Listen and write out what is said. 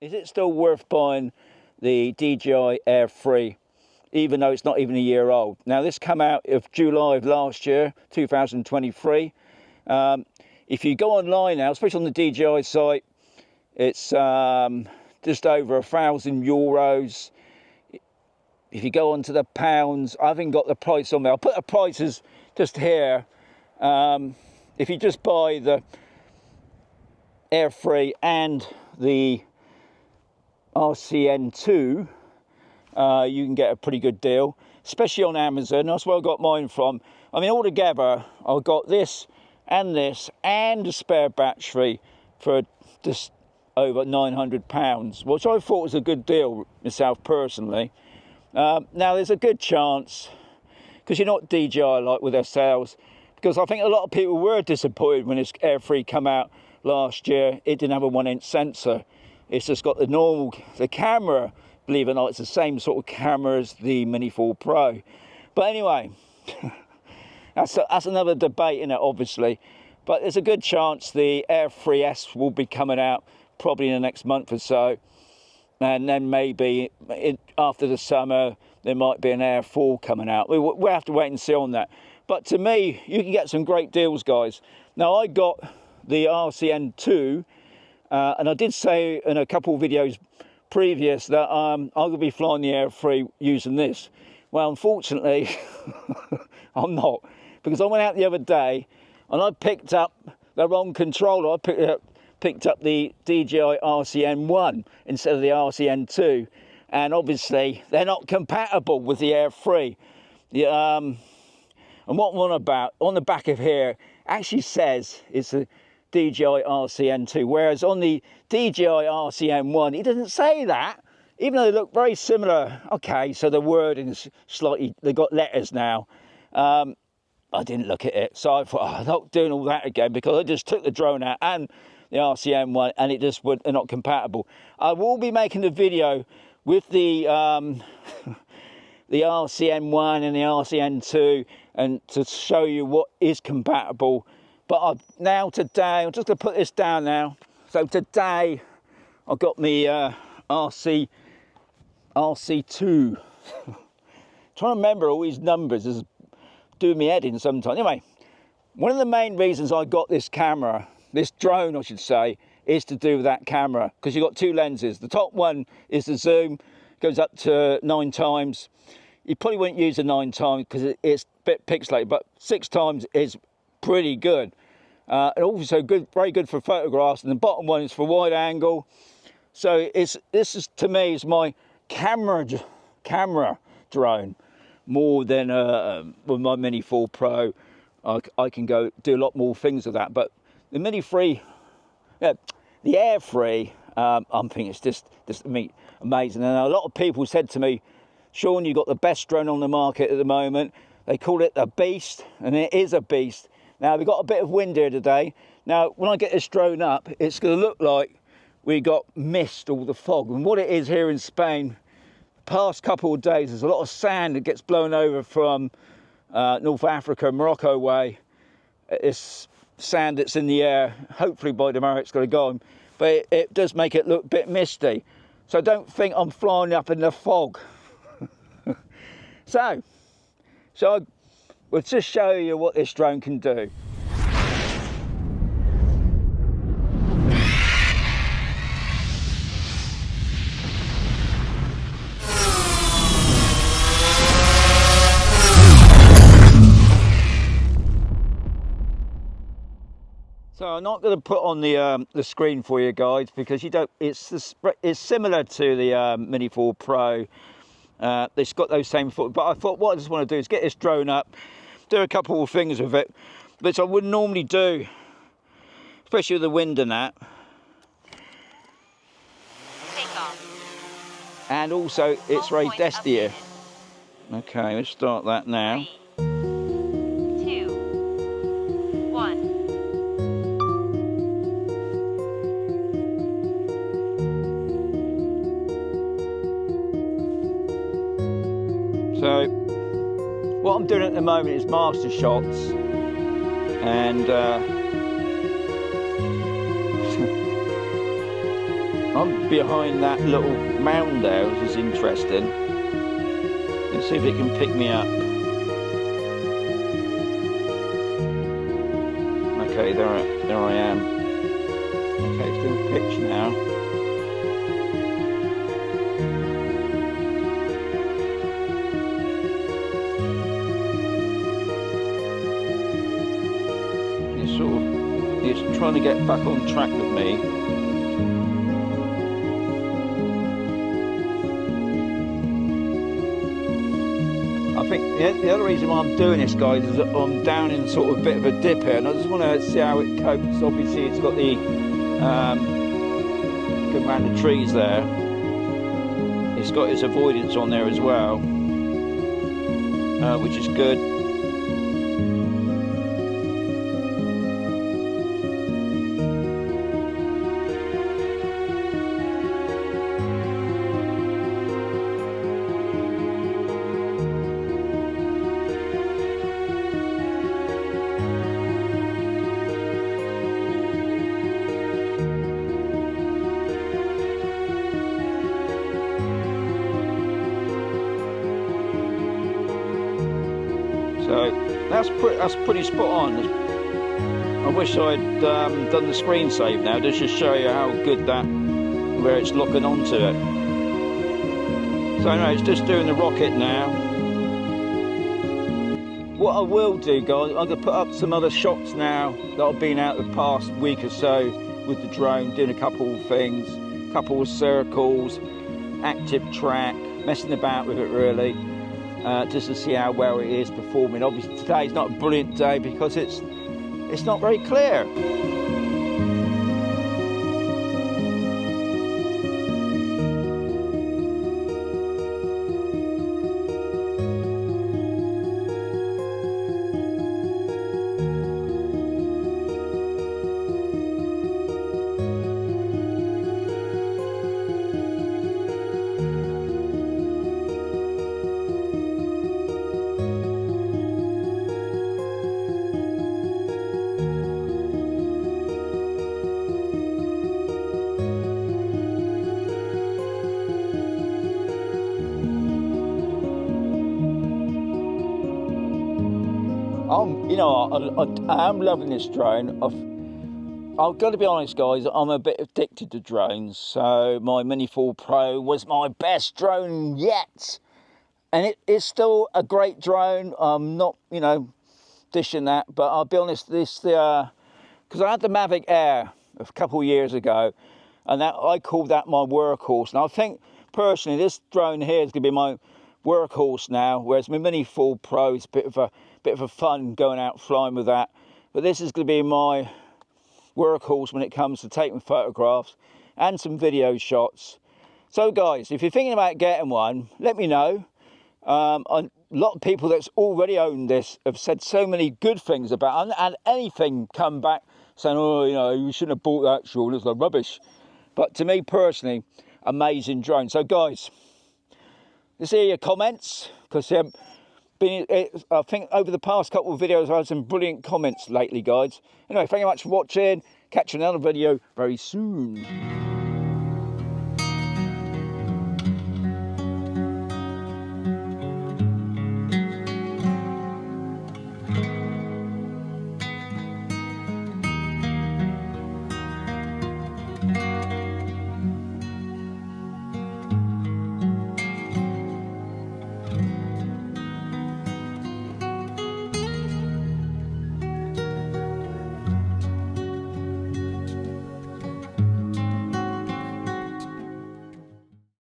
Is it still worth buying the DJI Air 3, even though it's not even a year old? Now, this came out of July of last year, 2023. If you go online now, especially on the DJI site, it's just over €1,000. If you go onto the pounds, I haven't got the price on there. I'll put the prices just here. If you just buy the Air 3 and the RCN2, you can get a pretty good deal, especially on Amazon. That's where I got mine from. I mean, altogether, I got this and a spare battery for just over £900, which I thought was a good deal myself personally. Now, there's a good chance, because you know what DJI like with their sales, because I think a lot of people were disappointed when this Air 3 came out last year. It didn't have a 1-inch sensor. It's just got the camera, believe it or not, it's the same sort of camera as the Mini 4 Pro. But anyway, that's another debate in it, obviously. But there's a good chance the Air 3S will be coming out probably in the next month or so. And then maybe after the summer, there might be an Air 4 coming out. We'll have to wait and see on that. But to me, you can get some great deals, guys. Now, I got the RCN2, and I did say in a couple of videos previous that I'm going to be flying the Air 3 using this. Well, unfortunately, I'm not, because I went out the other day and I picked up the wrong controller. I picked up the DJI RCN1 instead of the RCN2, and obviously they're not compatible with the Air 3. And what I'm on about, on the back of here, actually says it's a DJI RCN2, whereas on the DJI RCN1, it doesn't say that, even though they look very similar. Okay, so the wording is slightly, they've got letters now. I didn't look at it, so I thought, I'm not doing all that again, because I just took the drone out and the RCN1, and it just are not compatible. I will be making a video with the the RCN1 and the RCN2, and to show you what is compatible. But today, I'm just going to put this down now. So today, I've got my RC2. Trying to remember all these numbers is doing me head in sometimes. Anyway, one of the main reasons I got this camera, this drone I should say, is to do with that camera, because you've got two lenses. The top one is the zoom, goes up to 9 times. You probably wouldn't use the 9 times because it's a bit pixelated, but 6 times is pretty good. And also good, very good for photographs. And the bottom one is for wide angle. So this is, to me, is my camera drone more than with my Mini 4 Pro. I can go do a lot more things with that. But the Mini 3, yeah, the Air 3, I'm thinking it's just amazing. And a lot of people said to me, Sean, you've got the best drone on the market at the moment. They call it a beast, and it is a beast. Now, we've got a bit of wind here today. Now, when I get this drone up, it's going to look like we got mist or the fog. And what it is here in Spain, past couple of days, there's a lot of sand that gets blown over from North Africa, Morocco way. It's sand that's in the air. Hopefully by tomorrow it's going to go on. But it does make it look a bit misty. So don't think I'm flying up in the fog. So we'll just show you what this drone can do. So I'm not going to put on the screen for you guys, because you don't. It's similar to the Mini 4 Pro. It's got those same foot, but I thought what I just want to do is get this drone up, do a couple of things with it, which I wouldn't normally do, especially with the wind and that. Take off. And also, it's very dusty here. Okay, let's start that now. 3, 2, 1. So, what I'm doing at the moment is MasterShots, and I'm behind that little mound there, which is interesting. Let's see if it can pick me up. Okay, there I am. Okay, it's doing a pitch now. It's trying to get back on track with me. I think the other reason why I'm doing this, guys, is that I'm down in sort of a bit of a dip here, and I just want to see how it copes. Obviously, it's got the going around the trees there. It's got its avoidance on there as well, which is good. So that's pretty spot on. I wish I'd done the screen save now, just to show you how good that, where it's locking onto it. So anyway, it's just doing the rocket now. What I will do, guys, I'm going to put up some other shots now that I've been out the past week or so with the drone, doing a couple of things, a couple of circles, active track, messing about with it really. Just to see how well it is performing. Obviously today's not a brilliant day because it's not very clear. You know, I am loving this drone. I've got to be honest, guys, I'm a bit addicted to drones. So my Mini 4 Pro was my best drone yet. And it is still a great drone. I'm not, you know, dishing that. But I'll be honest, because I had the Mavic Air a couple of years ago. And I called that my workhorse. And I think, personally, this drone here is going to be my workhorse now. Whereas my Mini 4 Pro is a bit of a fun going out flying with that, but this is going to be my workhorse when it comes to taking photographs and some video shots. So guys, if you're thinking about getting one, let me know. A lot of people that's already owned this have said so many good things about it, and anything come back saying, oh, you know, you shouldn't have bought that, Sean, it's like rubbish. But to me personally, amazing drone. So guys, let's hear your comments, because I think over the past couple of videos I had some brilliant comments lately, guys. Anyway, thank you much for watching. Catch you in another video very soon.